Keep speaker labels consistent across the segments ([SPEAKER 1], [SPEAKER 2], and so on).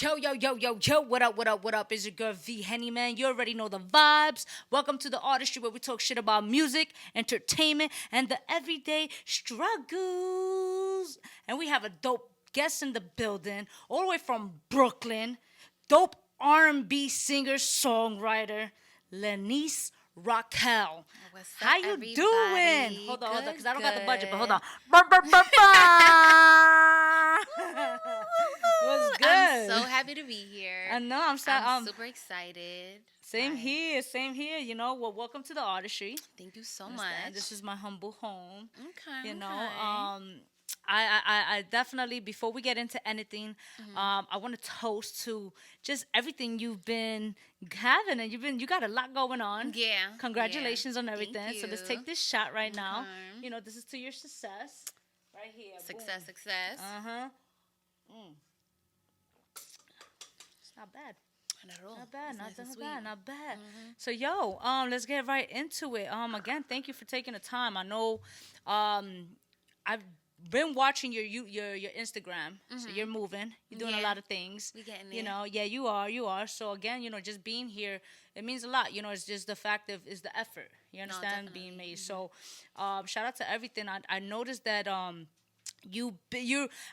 [SPEAKER 1] Yo, yo, yo, yo, yo, what up, what up, what up? It's your girl V-Henny, man. You already know the vibes. Welcome to the Artistry, where we talk shit about music, entertainment, and the everyday struggles. And we have a dope guest in the building, all the way from Brooklyn. Dope R&B singer, songwriter, Lenice Raquel.
[SPEAKER 2] What's up,
[SPEAKER 1] How you
[SPEAKER 2] everybody?
[SPEAKER 1] doing? Hold on,
[SPEAKER 2] Good,
[SPEAKER 1] because I don't got the budget, but hold
[SPEAKER 2] good.
[SPEAKER 1] on. What's good?
[SPEAKER 2] I'm so happy to be here.
[SPEAKER 1] I know. I'm sad.
[SPEAKER 2] I'm super excited.
[SPEAKER 1] Same
[SPEAKER 2] Like,
[SPEAKER 1] here. Same here. You know. Well, welcome to the artistry.
[SPEAKER 2] Thank you so
[SPEAKER 1] Understand?
[SPEAKER 2] much.
[SPEAKER 1] This is my humble home.
[SPEAKER 2] Okay.
[SPEAKER 1] You know.
[SPEAKER 2] okay.
[SPEAKER 1] I definitely, before we get into anything,
[SPEAKER 2] Mm-hmm.
[SPEAKER 1] I want to toast to just everything you've been having, and you got a lot going on.
[SPEAKER 2] Yeah.
[SPEAKER 1] Congratulations on
[SPEAKER 2] Thank
[SPEAKER 1] everything. So let's
[SPEAKER 2] you.
[SPEAKER 1] take this shot right now.
[SPEAKER 2] Okay.
[SPEAKER 1] You know, this is to your success, right here.
[SPEAKER 2] Success, success.
[SPEAKER 1] Uh huh. It's not bad.
[SPEAKER 2] Not at all.
[SPEAKER 1] Not bad,
[SPEAKER 2] It's
[SPEAKER 1] not
[SPEAKER 2] nice and
[SPEAKER 1] that
[SPEAKER 2] sweet.
[SPEAKER 1] bad, not bad. So yo, let's get right into it. Again, thank you for taking the time. I know, I've been watching your Instagram. So you're moving, you're doing a
[SPEAKER 2] Yeah.
[SPEAKER 1] lot of things.
[SPEAKER 2] We getting
[SPEAKER 1] You
[SPEAKER 2] there.
[SPEAKER 1] know, yeah, you are. So again, you know, just being here, it means a lot. You know, it's just the fact of is the effort. You understand being
[SPEAKER 2] definitely.
[SPEAKER 1] made. So, shout out to everything. I noticed that you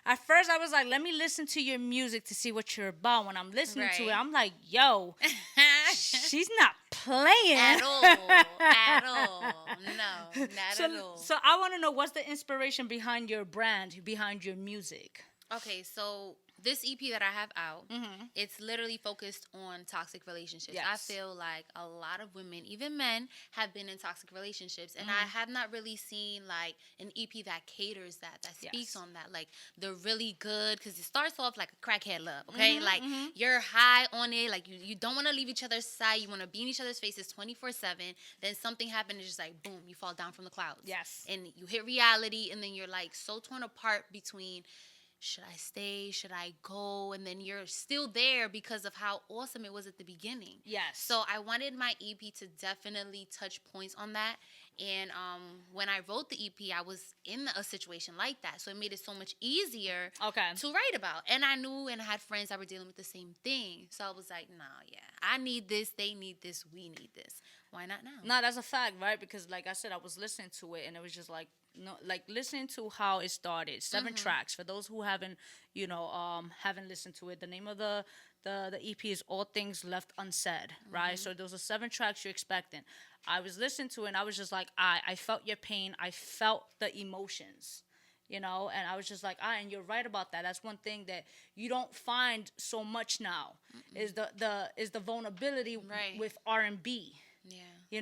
[SPEAKER 1] at first I was like, let me listen to your music to see what you're about. When I'm listening to it,
[SPEAKER 2] Right.
[SPEAKER 1] I'm like, yo, she's not playing
[SPEAKER 2] At all. At all. No, not
[SPEAKER 1] so,
[SPEAKER 2] at all.
[SPEAKER 1] so I want to know, what's the inspiration behind your brand, behind your music?
[SPEAKER 2] Okay, so this EP that I have out, it's literally focused on toxic relationships. I
[SPEAKER 1] Yes.
[SPEAKER 2] feel like a lot of women, even men, have been in toxic relationships, and I have not really seen like an EP that caters that speaks
[SPEAKER 1] Yes.
[SPEAKER 2] on that. Like they're really good because it starts off like a crackhead love. Okay, like you're high on it, like you don't want to leave each other's side, you want to be in each other's faces 24/7. Then something happens, it's just like boom, you fall down from the clouds.
[SPEAKER 1] Yes.
[SPEAKER 2] and you hit reality, and then you're like so torn apart between, should I stay? Should I go? And then you're still there because of how awesome it was at the beginning.
[SPEAKER 1] Yes.
[SPEAKER 2] So I wanted my EP to definitely touch points on that. And when I wrote the EP, I was in a situation like that. So it made it so much easier
[SPEAKER 1] Okay.
[SPEAKER 2] to write about. And I knew and I had friends that were dealing with the same thing. So I was like, nah, yeah, I need this. They need this. We need this. Why not now?
[SPEAKER 1] No, that's a fact, right? Because like I said, I was listening to it and it was just like, no, like listening to how it started. 7 tracks. For those who haven't, haven't listened to it, the name of the EP is All Things Left Unsaid, right? So those are 7 tracks you're expecting. I was listening to it and I was just like, I felt your pain. I felt the emotions. And I was just like, and you're right about that. That's one thing that you don't find so much now is the vulnerability
[SPEAKER 2] Right.
[SPEAKER 1] with R&B.
[SPEAKER 2] Yeah.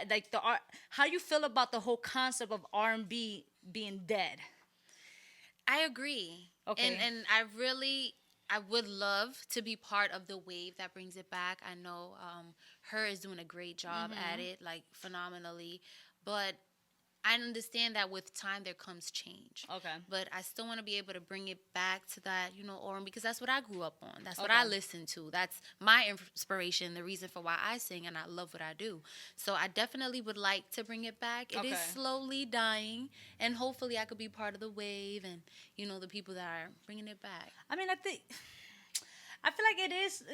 [SPEAKER 1] Like the art. How you feel about the whole concept of R&B being dead?
[SPEAKER 2] I agree.
[SPEAKER 1] Okay.
[SPEAKER 2] And I would love to be part of the wave that brings it back. I know her is doing a great job at it, like phenomenally. But I understand that with time there comes change.
[SPEAKER 1] Okay.
[SPEAKER 2] But I still want to be able to bring it back to that, R&B, because that's what I grew up on. That's what
[SPEAKER 1] Okay.
[SPEAKER 2] I listened to. That's my inspiration, the reason for why I sing, and I love what I do. So I definitely would like to bring it back. It is
[SPEAKER 1] Okay.
[SPEAKER 2] slowly dying, and hopefully I could be part of the wave and, the people that are bringing it back.
[SPEAKER 1] I mean, I feel like it is.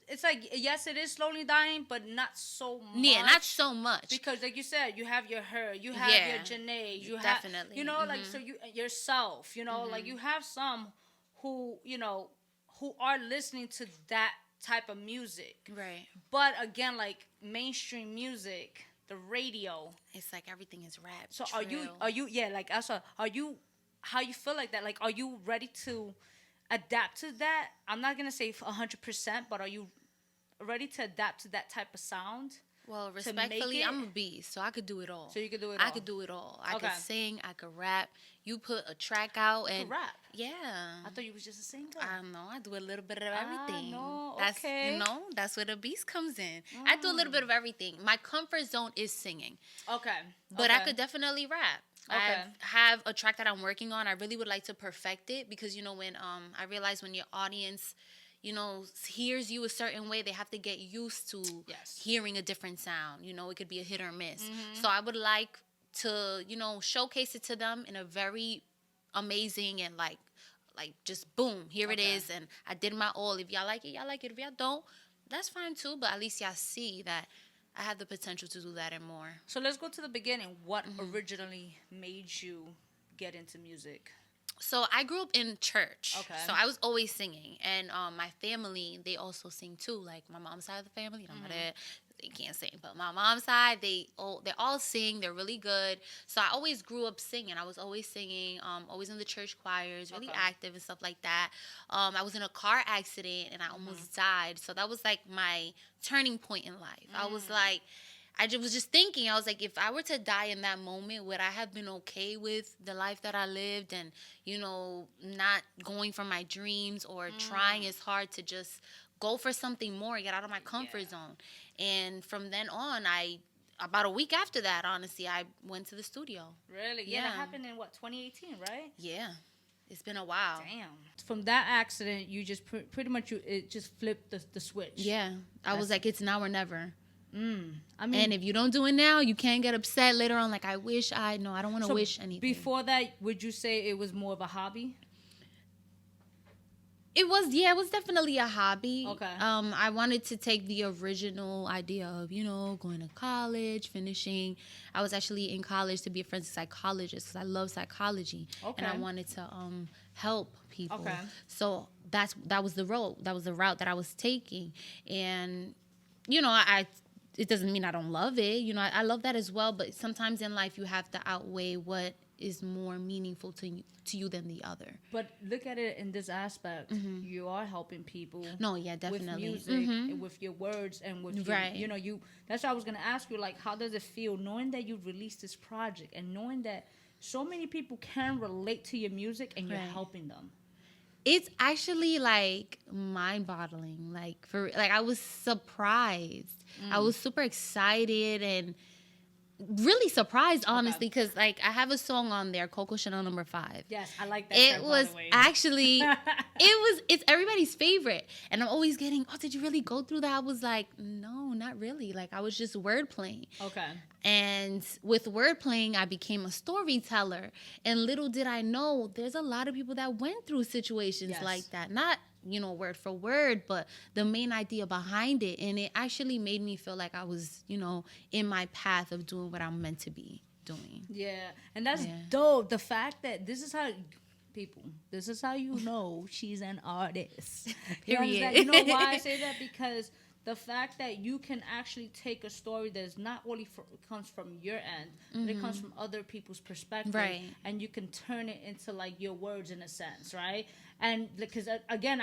[SPEAKER 1] It's like, yes, it is slowly dying, but not so much.
[SPEAKER 2] Yeah, not so much.
[SPEAKER 1] Because like you said, you have your her, you have
[SPEAKER 2] Yeah,
[SPEAKER 1] your Janae, you
[SPEAKER 2] definitely.
[SPEAKER 1] have, like, so you yourself, like you have some who who are listening to that type of music.
[SPEAKER 2] Right.
[SPEAKER 1] But again, like mainstream music, the radio.
[SPEAKER 2] It's like everything is rap.
[SPEAKER 1] So
[SPEAKER 2] drill.
[SPEAKER 1] are you yeah, like also, are you, how you feel like that? Like, are you ready to adapt to that? I'm not gonna say 100%, but are you ready to adapt to that type of sound?
[SPEAKER 2] Well,
[SPEAKER 1] make
[SPEAKER 2] respectfully,
[SPEAKER 1] it?
[SPEAKER 2] I'm a beast, so I could do it all.
[SPEAKER 1] So you could do it
[SPEAKER 2] I
[SPEAKER 1] all.
[SPEAKER 2] could do it all. I
[SPEAKER 1] Okay.
[SPEAKER 2] could sing, I could rap. You put a track out and
[SPEAKER 1] rap?
[SPEAKER 2] Yeah.
[SPEAKER 1] I thought you was just a singer.
[SPEAKER 2] I know. I do a little bit of everything.
[SPEAKER 1] no,
[SPEAKER 2] That's
[SPEAKER 1] okay.
[SPEAKER 2] that's where the beast comes in. I do a little bit of everything. My comfort zone is singing,
[SPEAKER 1] Okay.
[SPEAKER 2] but I
[SPEAKER 1] Okay.
[SPEAKER 2] could definitely rap.
[SPEAKER 1] Okay.
[SPEAKER 2] I have a track that I'm working on. I really would like to perfect it because when I realize when your audience hears you a certain way, they have to get used to
[SPEAKER 1] Yes.
[SPEAKER 2] hearing a different sound. It could be a hit or miss. So I would like to, showcase it to them in a very amazing and like like just boom, here it
[SPEAKER 1] Okay.
[SPEAKER 2] is, and I did my all. If y'all like it, y'all like it. If y'all don't, that's fine too. But at least y'all see that I have the potential to do that and more.
[SPEAKER 1] So let's go to the beginning. What originally made you get into music?
[SPEAKER 2] So I grew up in church.
[SPEAKER 1] Okay.
[SPEAKER 2] So I was always singing, and my family, they also sing too. Like my mom's side of the family, my dad, they can't sing, but my mom's side, they all sing. They're really good. So I always grew up singing. I was always singing. Always in the church choirs, really active and stuff like that. I was in a car accident and I almost died. So that was like my turning point in life. I was like, was just thinking, I was like, if I were to die in that moment, would I have been okay with the life that I lived and, not going for my dreams or trying as hard to just go for something more, get out of my comfort zone? And from then on, about a week after that, honestly, I went to the studio.
[SPEAKER 1] Really? Yeah, that happened in 2018, right?
[SPEAKER 2] Yeah. It's been a while.
[SPEAKER 1] Damn. From that accident, you just pretty much, it just flipped the switch.
[SPEAKER 2] Yeah. I was like, it's now or never.
[SPEAKER 1] I mean,
[SPEAKER 2] and if you don't do it now, you can't get upset later on. Like, I don't want to wish anything.
[SPEAKER 1] Before that, would you say it was more of a hobby?
[SPEAKER 2] It was definitely a hobby.
[SPEAKER 1] Okay.
[SPEAKER 2] I wanted to take the original idea of, going to college, finishing. I was actually in college to be a forensic psychologist because I love psychology. Okay. And I wanted to help people. Okay. So that was the road. That was the route that I was taking. And, it doesn't mean I don't love it. I love that as well. But sometimes in life, you have to outweigh what is more meaningful to you than the other.
[SPEAKER 1] But look at it in this aspect. You are helping people.
[SPEAKER 2] No, yeah, definitely.
[SPEAKER 1] With music, and with your words, and with your, that's what I was going to ask you, like, how does it feel knowing that you released this project and knowing that so many people can relate to your music and you're helping them?
[SPEAKER 2] It's actually like mind-boggling. I was surprised. I was super excited and really surprised, honestly, because I have a song on there, Coco Chanel No. 5.
[SPEAKER 1] Yes, I like that.
[SPEAKER 2] It was actually it's everybody's favorite, and I'm always getting, oh, did you really go through that? I was like, no, not really. Like, I was just wordplaying. Okay. And with wordplaying, I became a storyteller, and little did I know, there's a lot of people that went through situations like that. Not word for word, but the main idea behind it. And it actually made me feel like I was, in my path of doing what I'm meant to be doing. Yeah. And that's dope. The fact that this is how you know she's an artist. Period. You know why I say that? Because the fact that you can actually take a story that is not only comes from your end, but it comes from other people's perspective, right? And you can turn it into like your words in a sense, right? And because again,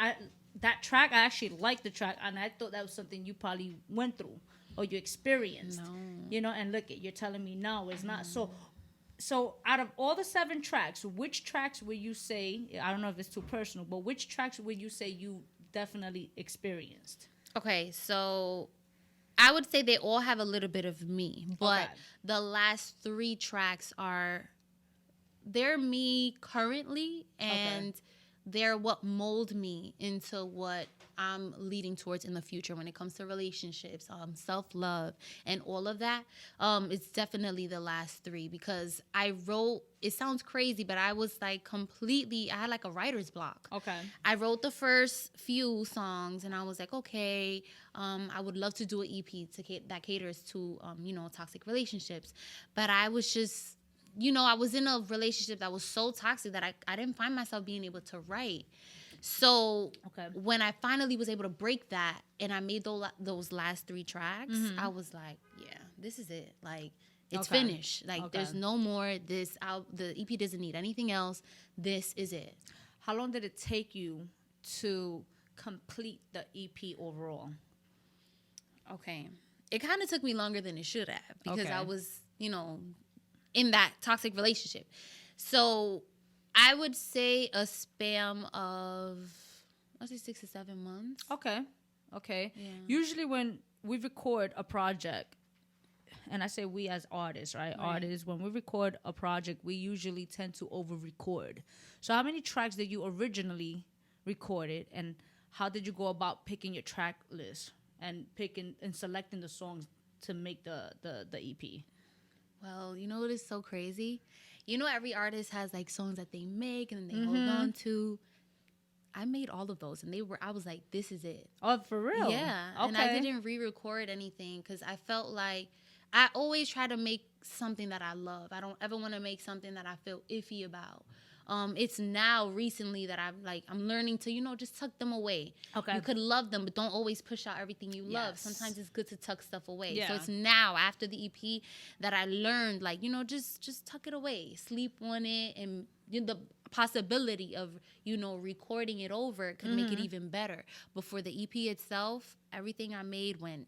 [SPEAKER 2] that track, I actually liked the track, and I thought that was something you probably went through or you experienced, and look, you're telling me no, it's not. So out of all the 7 tracks, which tracks would you say, I don't know if it's too personal, but which tracks would you say you definitely experienced? Okay, so I would say they all have a little bit of me, but the last 3 tracks they're me currently, and they're what mold me into what I'm leading towards in the future when it comes to relationships, self-love, and all of that. It's definitely the last 3 because I wrote, it sounds crazy, but I was like I had like a writer's block. Okay. I wrote the first few songs and I was like, okay, I would love to do an EP that caters to, toxic relationships. But I was just, I was in a relationship that was so toxic that I didn't find myself being able to write. So when I finally was able to break that and I made those last 3 tracks, I was like, yeah, this is it. Like, it's finished. Like, there's no more. The EP doesn't need anything else. This is it. How long did it take you to complete the EP overall? Okay. It kind of took me longer than it should have because I was, in that toxic relationship. So I would say a span of, I'd say 6 to 7 months. Okay. Yeah. Usually when we record a project, and I say we as artists, right? Artists, when we record a project, we usually tend to over-record. So how many tracks did you originally recorded, and how did you go about picking your track list and picking and selecting the songs to make the EP? Well, what is so crazy? Every artist has like songs that they make and they hold on to. I made all of those, and I was like, this is it.
[SPEAKER 1] Oh, for real?
[SPEAKER 2] Yeah.
[SPEAKER 1] Okay.
[SPEAKER 2] And I didn't re-record anything because I felt like I always try to make something that I love. I don't ever want to make something that I feel iffy about. It's now recently that I'm learning to, just tuck them away.
[SPEAKER 1] Okay.
[SPEAKER 2] You could love them, but don't always push out everything you love. Sometimes it's good to tuck stuff away. Yeah. So it's now after the EP that I learned, just tuck it away, sleep on it, and the possibility of, recording it over could make it even better. But for the EP itself, everything I made went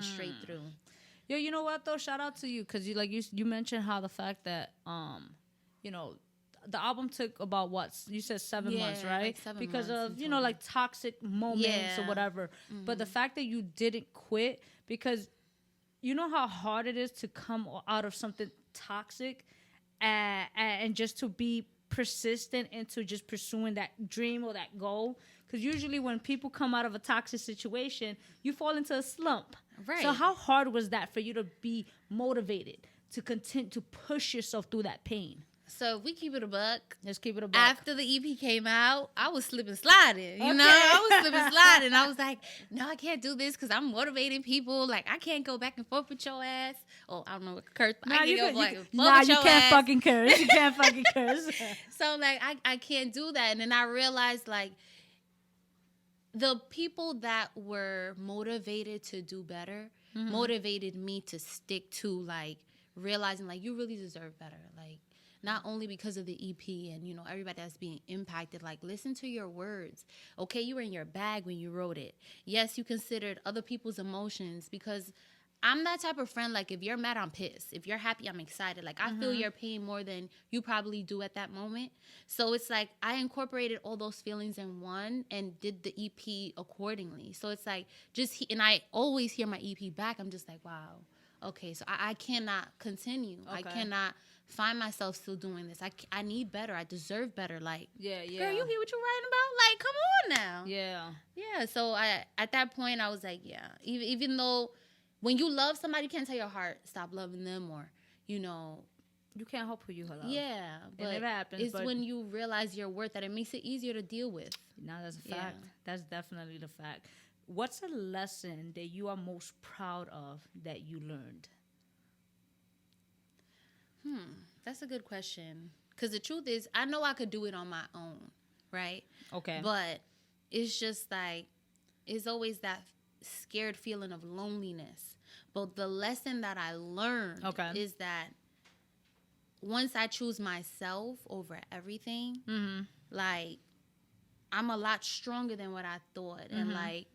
[SPEAKER 2] straight through.
[SPEAKER 1] Yo, you know what though? Shout out to you, because you mentioned how the fact that the album took about you said 7 months, right?
[SPEAKER 2] Like 7
[SPEAKER 1] because
[SPEAKER 2] months
[SPEAKER 1] of toxic moments or whatever. But the fact that you didn't quit, because you know how hard it is to come out of something toxic and just to be persistent into just pursuing that dream or that goal. Because usually when people come out of a toxic situation, you fall into a slump.
[SPEAKER 2] Right.
[SPEAKER 1] So how hard was that for you to be motivated to continue to push yourself through that pain?
[SPEAKER 2] So if we keep it a buck.
[SPEAKER 1] Let's keep it a buck.
[SPEAKER 2] After the EP came out, I was slipping sliding. I was slipping sliding. I was like, no, I can't do this because I'm motivating people. Like, I can't go back and forth with your ass. Oh, I don't know what to curse. But you
[SPEAKER 1] can't fucking curse. You can't fucking curse.
[SPEAKER 2] So, I can't do that. And then I realized, the people that were motivated to do better motivated me to stick to, realizing, you really deserve better. Not only because of the EP and, everybody that's being impacted, listen to your words. Okay, you were in your bag when you wrote it. Yes, you considered other people's emotions, because I'm that type of friend, if you're mad, I'm pissed. If you're happy, I'm excited. I feel your pain more than you probably do at that moment. So it's I incorporated all those feelings in one and did the EP accordingly. So it's and I always hear my EP back. I'm just wow. Okay, so I cannot continue. Okay. I cannot find myself still doing this. I need better. I deserve better. Girl, you hear what you're writing about? Come on now. Yeah. So at that point, I was even though when you love somebody, you can't tell your heart stop loving them, or you
[SPEAKER 1] can't help who you love.
[SPEAKER 2] Yeah, but
[SPEAKER 1] it never happens.
[SPEAKER 2] It's when you realize your worth that it makes it easier to deal with.
[SPEAKER 1] No, that's a fact. That's definitely the fact. What's a lesson that you are most proud of that you learned?
[SPEAKER 2] That's a good question. Because the truth is, I know I could do it on my own, right?
[SPEAKER 1] Okay.
[SPEAKER 2] But it's just it's always that scared feeling of loneliness. But the lesson that I learned is that once I choose myself over everything, I'm a lot stronger than what I thought. And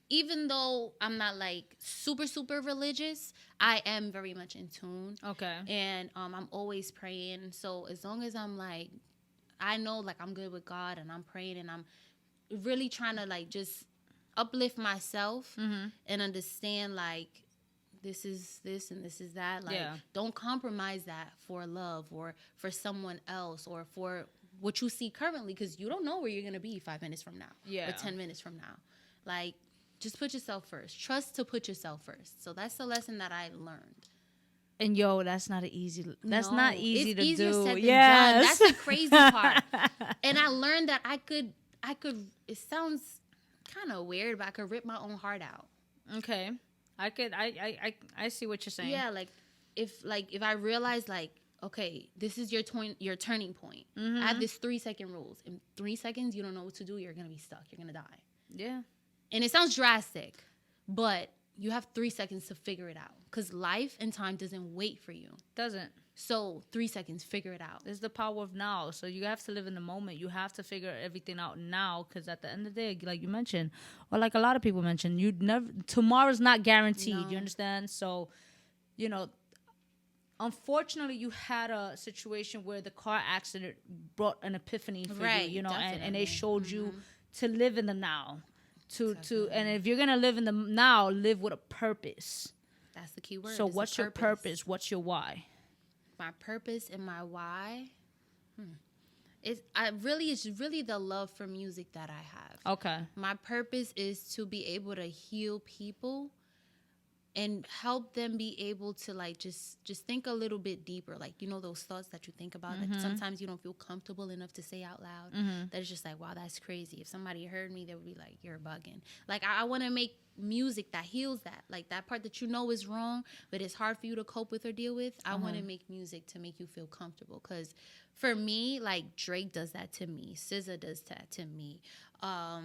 [SPEAKER 2] even though I'm not super, super religious, I am very much in tune.
[SPEAKER 1] Okay.
[SPEAKER 2] And I'm always praying. So as long as I'm I know I'm good with God and I'm praying and I'm really trying to just uplift myself and understand this is this and this is that. Don't compromise that for love or for someone else or for what you see currently, because you don't know where you're going to be 5 minutes from now or 10 minutes from now. Just put yourself first. Trust to put yourself first. So that's the lesson that I learned.
[SPEAKER 1] And that's not easy. That's not easy to
[SPEAKER 2] easier
[SPEAKER 1] do.
[SPEAKER 2] Said than done. That's the crazy part. And I learned that I could. It sounds kind of weird, but I could rip my own heart out.
[SPEAKER 1] Okay, I could. I see what you're saying.
[SPEAKER 2] Yeah, if I realize okay, this is your turning point. I have this 3-second rules. In 3 seconds, you don't know what to do. You're gonna be stuck. You're gonna die.
[SPEAKER 1] Yeah.
[SPEAKER 2] And it sounds drastic, but you have 3 seconds to figure it out, because life and time doesn't wait for you.
[SPEAKER 1] Doesn't.
[SPEAKER 2] So 3 seconds, figure it out.
[SPEAKER 1] It's the power of now. So you have to live in the moment. You have to figure everything out now, because at the end of the day, like you mentioned, or like a lot of people mentioned, tomorrow's not guaranteed. No. You understand? So, unfortunately, you had a situation where the car accident brought an epiphany for you, and they showed you to live in the now. And if you're gonna live in the now, live with a purpose.
[SPEAKER 2] That's the key word.
[SPEAKER 1] So what's your purpose? What's your why?
[SPEAKER 2] My purpose and my why, it's really the love for music that I have.
[SPEAKER 1] Okay.
[SPEAKER 2] My purpose is to be able to heal people and help them be able to like just think a little bit deeper, like, you know, those thoughts that you think about that sometimes you don't feel comfortable enough to say out loud, that is just like, wow, that's crazy. If somebody heard me, they would be like, you're bugging. Like, I want to make music that heals that, like that part that you know is wrong but it's hard for you to cope with or deal with. I want to make music to make you feel comfortable, because for me, like, Drake does that to me, SZA does that to me, Ella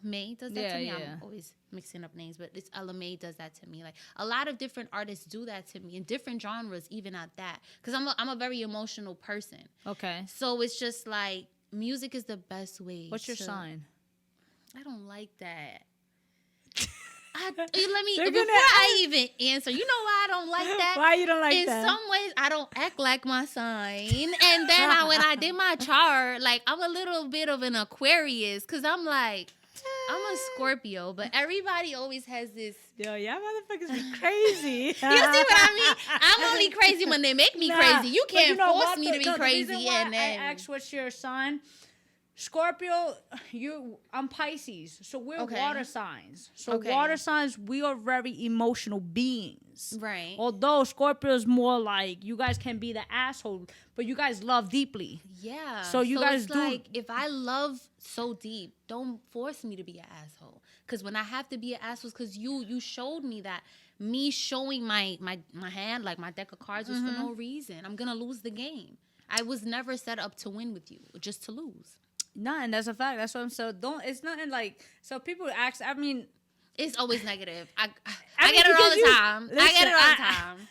[SPEAKER 2] May does that to me. I'm always mixing up names, but it's Ella May does that to me. Like, a lot of different artists do that to me in different genres, even at that, because I'm a very emotional person. Okay. So it's just like, music is the best way.
[SPEAKER 1] What's your sign?
[SPEAKER 2] I don't like that. Before I even answer, you know why I don't like that?
[SPEAKER 1] Why you don't like that?
[SPEAKER 2] In some ways, I don't act like my sign. And then when I did my chart, like, I'm a little bit of an Aquarius, because I'm like, I'm a Scorpio, but everybody always has this.
[SPEAKER 1] Yo, y'all motherfuckers be crazy.
[SPEAKER 2] You see what I mean? I'm only crazy when they make me crazy. You can't force me to be crazy.
[SPEAKER 1] The reason why I asked what's your sign. Scorpio, I'm Pisces, so we're water signs. So water signs, we are very emotional beings. Right. Although Scorpio's more like, you guys can be the asshole, but you guys love deeply. Yeah. So you guys do. Like,
[SPEAKER 2] if I love so deep, don't force me to be an asshole. Because when I have to be an asshole, because you showed me that. Me showing my hand, like my deck of cards, was for no reason. I'm going to lose the game. I was never set up to win with you, just to lose.
[SPEAKER 1] Nah, and that's a fact. That's what I'm saying. It's nothing like, so people ask, I mean,
[SPEAKER 2] it's always negative. I get it all the time. I get it all the time.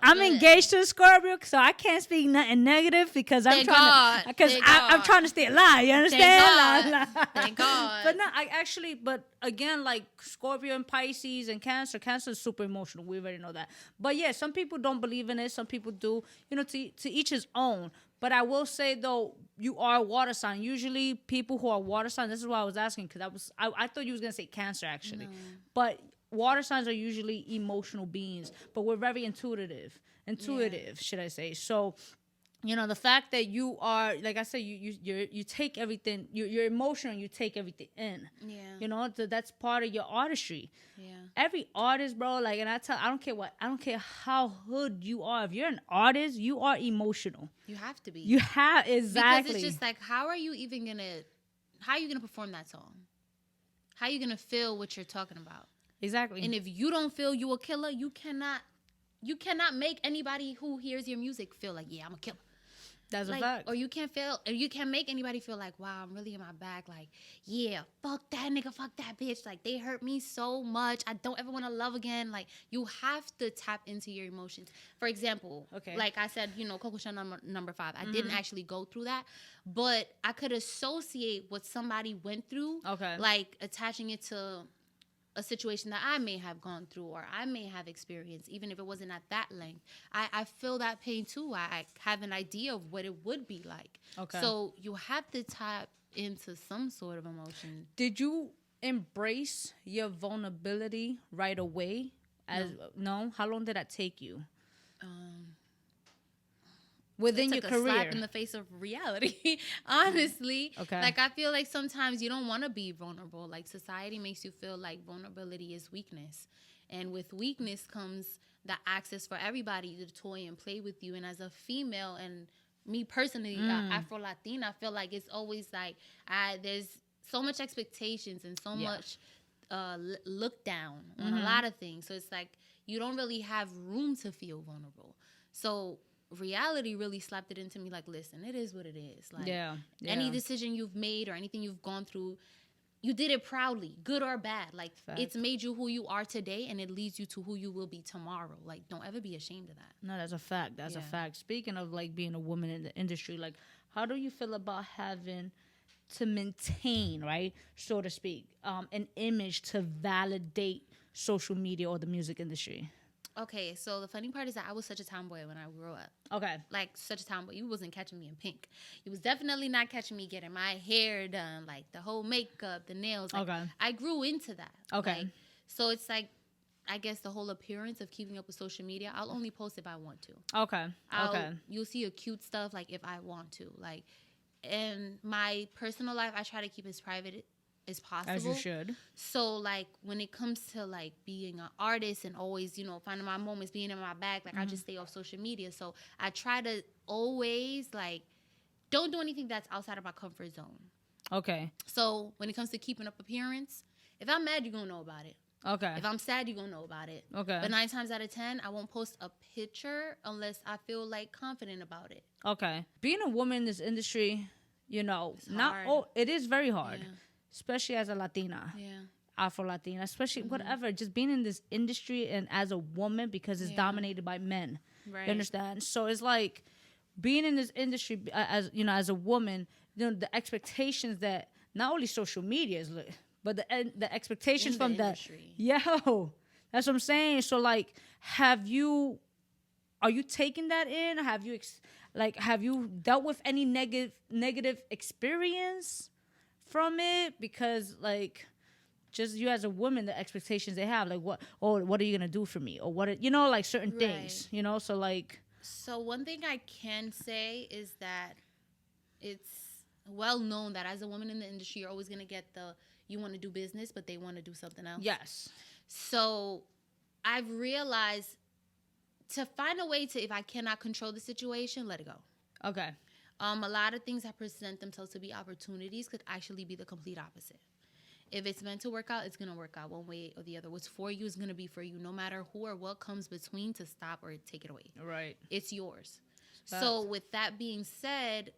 [SPEAKER 1] I'm engaged to a Scorpio, so I can't speak nothing negative because I'm trying to stay alive. You understand?
[SPEAKER 2] Thank God.
[SPEAKER 1] But no, but again, like Scorpio and Pisces and Cancer is super emotional. We already know that. But yeah, some people don't believe in it. Some people do. You know, to each his own. But I will say, though, you are a water sign. Usually people who are water signs, this is why I was asking, because I thought you was going to say Cancer, actually. No. But water signs are usually emotional beings, but we're very intuitive, should I say. So, you know, the fact that you are, like I said, you take everything, you're emotional, you take everything in. Yeah. You know, that's part of your artistry. Yeah. Every artist, bro, like, and I don't care how hood you are. If you're an artist, you are emotional.
[SPEAKER 2] You have to be.
[SPEAKER 1] You have, exactly.
[SPEAKER 2] Because it's just like, how are you gonna perform that song? How are you gonna feel what you're talking about?
[SPEAKER 1] Exactly.
[SPEAKER 2] And if you don't feel you a killer, you cannot make anybody who hears your music feel like, yeah, I'm a killer.
[SPEAKER 1] That's a fact.
[SPEAKER 2] Or you can't make anybody feel like, wow, I'm really in my bag. Like, yeah, fuck that nigga, fuck that bitch. Like, they hurt me so much. I don't ever want to love again. Like, you have to tap into your emotions. For example, like I said, you know, Coco Chanel number 5. I didn't actually go through that, but I could associate what somebody went through. Okay. Like, attaching it to a situation that I may have gone through or I may have experienced, even if it wasn't at that length. I feel that pain too. I have an idea of what it would be like. Okay. So you have to tap into some sort of emotion.
[SPEAKER 1] Did you embrace your vulnerability right away? No? How long did that take you? Within your career, a slap
[SPEAKER 2] in the face of reality, honestly. Okay. Like, I feel like sometimes you don't want to be vulnerable. Like, society makes you feel like vulnerability is weakness. And with weakness comes the access for everybody to toy and play with you. And as a female, and me personally, Afro-Latina, I feel like it's always like, there's so much expectations and so much look down on a lot of things. So it's like, you don't really have room to feel vulnerable. So reality really slapped it into me like, listen, it is what it is. Like, any decision you've made or anything you've gone through, you did it proudly, good or bad. Like, it's made you who you are today, and it leads you to who you will be tomorrow. Like, don't ever be ashamed of that.
[SPEAKER 1] No, that's a fact. That's a fact. Speaking of, like, being a woman in the industry, like, how do you feel about having to maintain, right, so to speak, an image to validate social media or the music industry?
[SPEAKER 2] Okay, so the funny part is that I was such a tomboy when I grew up. Okay. Like, such a tomboy. You wasn't catching me in pink. You was definitely not catching me getting my hair done, like, the whole makeup, the nails. Like, I grew into that. Okay. Like, so it's like, I guess the whole appearance of keeping up with social media, I'll only post if I want to. Okay. You'll see a cute stuff, like, if I want to. Like, in my personal life, I try to keep as private as possible.
[SPEAKER 1] As you should.
[SPEAKER 2] So like when it comes to like being an artist and always, finding my moments, being in my bag, like I just stay off social media. So I try to always like don't do anything that's outside of my comfort zone.
[SPEAKER 1] Okay.
[SPEAKER 2] So when it comes to keeping up appearance, if I'm mad, you're gonna know about it.
[SPEAKER 1] Okay.
[SPEAKER 2] If I'm sad, you're gonna know about it.
[SPEAKER 1] Okay.
[SPEAKER 2] But 9 times out of 10, I won't post a picture unless I feel like confident about it.
[SPEAKER 1] Okay. Being a woman in this industry,
[SPEAKER 2] it's
[SPEAKER 1] not
[SPEAKER 2] hard.
[SPEAKER 1] oh, it is very hard,
[SPEAKER 2] Yeah.
[SPEAKER 1] especially as a Latina.
[SPEAKER 2] Yeah.
[SPEAKER 1] Afro Latina, especially whatever, just being in this industry and as a woman because it's dominated by men.
[SPEAKER 2] Right.
[SPEAKER 1] You understand? So it's like being in this industry as a woman, the expectations that not only social media is, but the expectations from that. Yo, that's what I'm saying. So like, are you taking that in? Have you dealt with any negative experience from it? Because like, just you as a woman, the expectations they have, like what are you gonna do for me, or what like certain things, so like.
[SPEAKER 2] So one thing I can say is that it's well known that as a woman in the industry, you're always gonna get you want to do business, but they want to do something else.
[SPEAKER 1] Yes.
[SPEAKER 2] So I've realized to find a way to, if I cannot control the situation, let it go.
[SPEAKER 1] Okay.
[SPEAKER 2] A lot of things that present themselves to be opportunities could actually be the complete opposite. If it's meant to work out, it's going to work out one way or the other. What's for you is going to be for you, no matter who or what comes between to stop or take it away. Right. It's yours. So with that being said,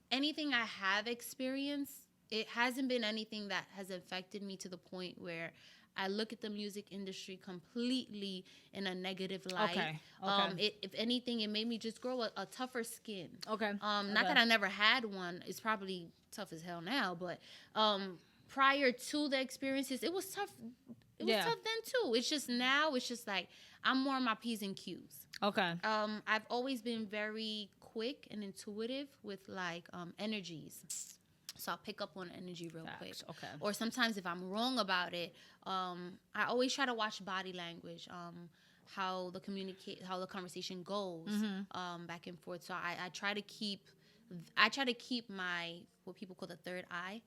[SPEAKER 2] anything I have experienced, it hasn't been anything that has affected me to the point where I look at the music industry completely in a negative light. Okay. If anything, it made me just grow a tougher skin. Okay. Not that I never had one. It's probably tough as hell now, but prior to the experiences, it was tough. It was tough then too. It's just now, it's just like I'm more on my P's and Q's. Okay. I've always been very quick and intuitive with like energies. So I'll pick up on energy real quick. Okay. Or sometimes if I'm wrong about it, I always try to watch body language, how the conversation goes, back and forth. So I try to keep my what people call the third eye,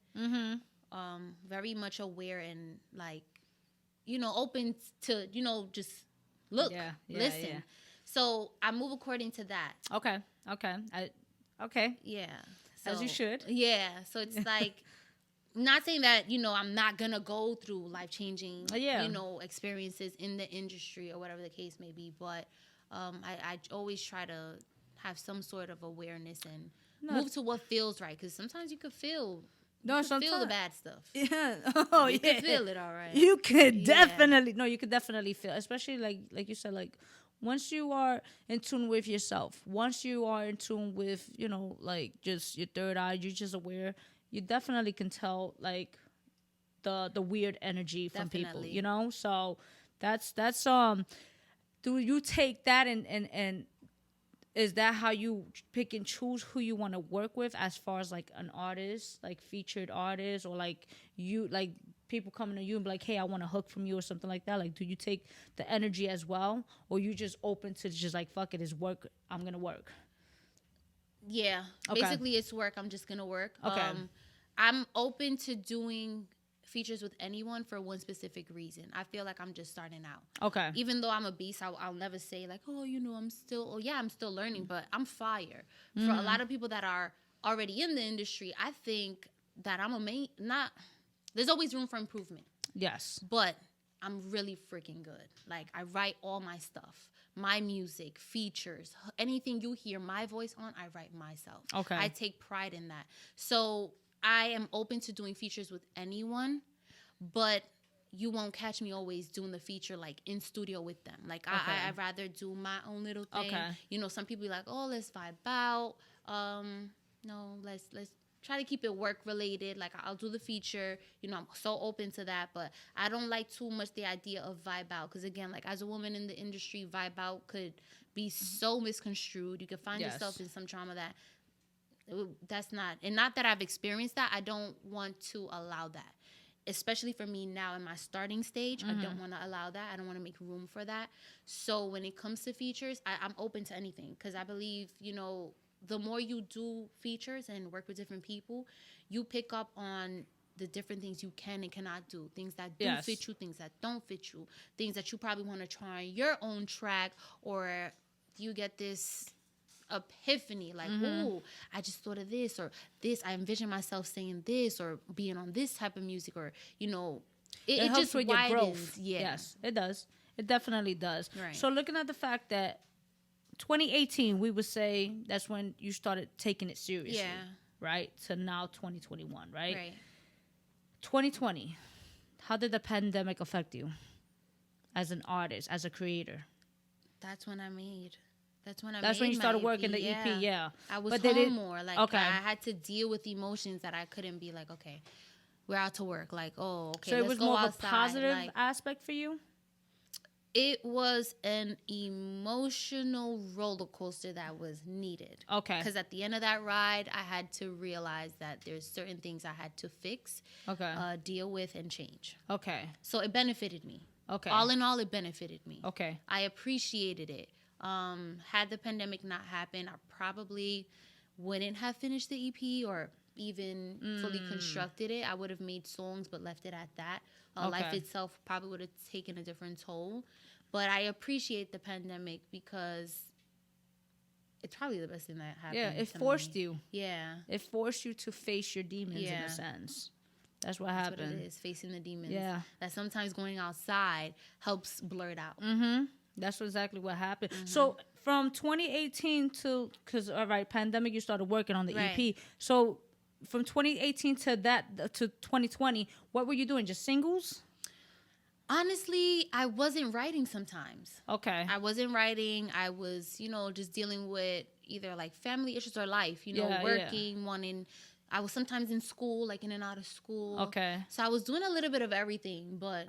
[SPEAKER 2] very much aware and like, open to just look, listen. Yeah. So I move according to that. Okay. Okay. Yeah. So, as you should. Yeah. So it's like, not saying that, I'm not going to go through life-changing, experiences in the industry or whatever the case may be. But I always try to have some sort of awareness and move to what feels right. Because sometimes you could feel... feel the bad stuff. Yeah. Oh, you can feel it, all right. You could definitely... No, you could definitely feel... Especially, like you said, like... Once you are in tune with yourself, once you are in tune with, like just your third eye, you're just aware, you definitely can tell like the weird energy from people, So that's do you take that and is that how you pick and choose who you want to work with as far as like an artist, like featured artist, or like you like people coming to you and be like, hey, I want a hook from you or something like that? Like, do you take the energy as well, or you just open to just like, fuck it, it's work, I'm gonna work? Yeah. Okay. Basically, it's work, I'm just gonna work. Okay. I'm open to doing features with anyone for one specific reason. I feel like I'm just starting out. Okay. Even though I'm a beast, I'll never say like, I'm still learning, but I'm fire. For a lot of people that are already in the industry, I think that there's always room for improvement. Yes. But I'm really freaking good. Like, I write all my stuff, my music, features, anything you hear my voice on, I write myself. Okay. I take pride in that. So I am open to doing features with anyone, but you won't catch me always doing the feature like in studio with them. Like, okay. I'd rather do my own little thing. Okay. Some people be like, let's vibe out. No, let's try to keep it work related. Like, I'll do the feature, I'm so open to that, but I don't like too much the idea of vibe out, because again, like as a woman in the industry, vibe out could be so misconstrued. You could find yourself in some trauma that's not that I've experienced that. I don't want to allow that, especially for me now in my starting stage. I don't want to allow that. I don't want to make room for that. So when it comes to features, I'm open to anything, because I believe, the more you do features and work with different people, you pick up on the different things you can and cannot do, things that do
[SPEAKER 1] Yes.
[SPEAKER 2] fit you, things that don't fit you, things that you probably want to try on your own track, or you get this epiphany like, ooh, I just thought of this, or this, I envision myself saying this, or being on this type of music, or it
[SPEAKER 1] helps
[SPEAKER 2] just
[SPEAKER 1] with your
[SPEAKER 2] widens.
[SPEAKER 1] growth.
[SPEAKER 2] Yeah.
[SPEAKER 1] Yes, it does. It definitely does.
[SPEAKER 2] Right.
[SPEAKER 1] So looking at the fact that 2018, we would say that's when you started taking it seriously.
[SPEAKER 2] Yeah.
[SPEAKER 1] Right? To now 2021, right?
[SPEAKER 2] Right.
[SPEAKER 1] 2020, how did the pandemic affect you as an artist, as a creator?
[SPEAKER 2] That's when
[SPEAKER 1] That's when you started working the EP, yeah.
[SPEAKER 2] I was
[SPEAKER 1] But
[SPEAKER 2] home more. Like,
[SPEAKER 1] okay.
[SPEAKER 2] I had to deal with emotions that I couldn't be like, okay, we're out to work. Like, oh, okay,
[SPEAKER 1] So it
[SPEAKER 2] let's
[SPEAKER 1] was
[SPEAKER 2] go
[SPEAKER 1] more
[SPEAKER 2] outside.
[SPEAKER 1] of a positive
[SPEAKER 2] like,
[SPEAKER 1] aspect for you?
[SPEAKER 2] It was an emotional roller coaster that was needed.
[SPEAKER 1] Okay.
[SPEAKER 2] Because at the end of that ride, I had to realize that there's certain things I had to fix,
[SPEAKER 1] Okay.
[SPEAKER 2] deal with, and change.
[SPEAKER 1] Okay.
[SPEAKER 2] So it benefited me.
[SPEAKER 1] Okay.
[SPEAKER 2] All in all, it benefited me.
[SPEAKER 1] Okay.
[SPEAKER 2] I appreciated it. Had the pandemic not happened, I probably wouldn't have finished the EP or even fully constructed it. I would have made songs but left it at that. Life itself probably would have taken a different toll. But I appreciate the pandemic because it's probably the best thing that happened.
[SPEAKER 1] Yeah, it forced you.
[SPEAKER 2] Yeah.
[SPEAKER 1] It forced you to face your demons in a sense. That's what
[SPEAKER 2] That's
[SPEAKER 1] happened.
[SPEAKER 2] what it is, facing the demons.
[SPEAKER 1] Yeah.
[SPEAKER 2] That sometimes going outside helps blur it out.
[SPEAKER 1] Mm-hmm. That's exactly what happened. So from 2018 to, because, all right, pandemic, you started working on the EP. So from 2018 to 2020, what were you doing? Just singles?
[SPEAKER 2] Honestly, I wasn't writing sometimes.
[SPEAKER 1] Okay.
[SPEAKER 2] I wasn't writing. I was, just dealing with either like family issues or life, working, wanting. I was sometimes in school, like in and out of school.
[SPEAKER 1] Okay.
[SPEAKER 2] So I was doing a little bit of everything, but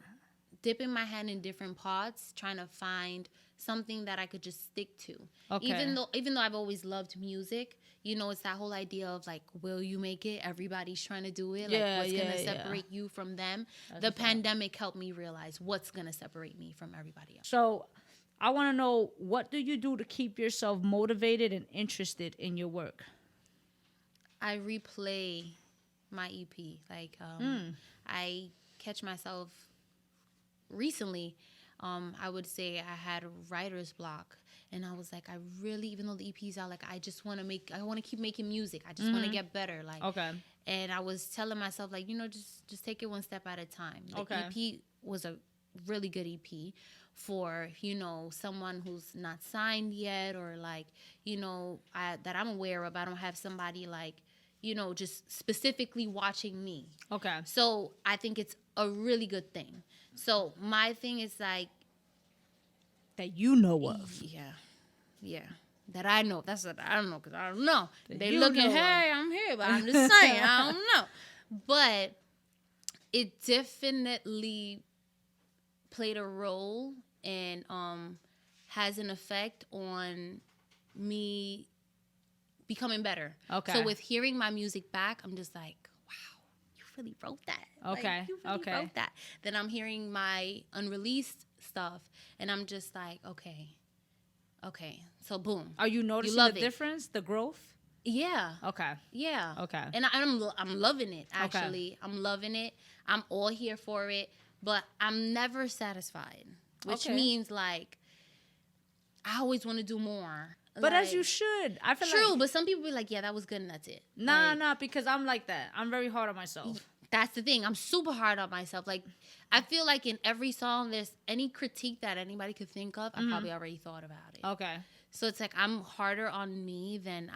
[SPEAKER 2] dipping my hand in different pots, trying to find something that I could just stick to.
[SPEAKER 1] Okay.
[SPEAKER 2] Even though I've always loved music, it's that whole idea of like, will you make it? Everybody's trying to do it. Like, what's going to separate you from them? The pandemic helped me realize what's going to separate me from everybody else.
[SPEAKER 1] So I want to know, what do you do to keep yourself motivated and interested in your work?
[SPEAKER 2] I replay my EP. Like, I catch myself recently. I would say I had a writer's block, and I was like, I really, even though the EP's out, like, I want to keep making music. I just want to get better. Like,
[SPEAKER 1] okay.
[SPEAKER 2] And I was telling myself, like, just take it one step at a time. The
[SPEAKER 1] Okay.
[SPEAKER 2] EP was a really good EP for, someone who's not signed yet, or like, that I'm aware of. I don't have somebody like, just specifically watching me.
[SPEAKER 1] Okay.
[SPEAKER 2] So I think it's a really good thing. So my thing is like,
[SPEAKER 1] that you know of.
[SPEAKER 2] Yeah. That I know. That's what I don't know, because I don't know. They
[SPEAKER 1] you
[SPEAKER 2] looking,
[SPEAKER 1] know
[SPEAKER 2] hey, I'm here, but I'm just saying, I don't know. But it definitely played a role and has an effect on me becoming better. Okay. So with hearing my music back, I'm just like, wow, you really wrote that.
[SPEAKER 1] Okay.
[SPEAKER 2] Like, you really wrote that. Then I'm hearing my unreleased stuff, and I'm just like, okay. So boom.
[SPEAKER 1] Are you noticing the difference, the growth?
[SPEAKER 2] Yeah.
[SPEAKER 1] Okay.
[SPEAKER 2] Yeah.
[SPEAKER 1] Okay.
[SPEAKER 2] And I'm loving it, actually. Okay. I'm loving it. I'm all here for it, but I'm never satisfied, which means like I always want to do more.
[SPEAKER 1] But as you should. I feel
[SPEAKER 2] true, but some people be like, yeah, that was good and that's it.
[SPEAKER 1] Nah, because I'm like that. I'm very hard on myself.
[SPEAKER 2] That's the thing. I'm super hard on myself. Like, I feel like in every song, there's any critique that anybody could think of, I probably already thought about it.
[SPEAKER 1] Okay.
[SPEAKER 2] So it's like I'm harder on me than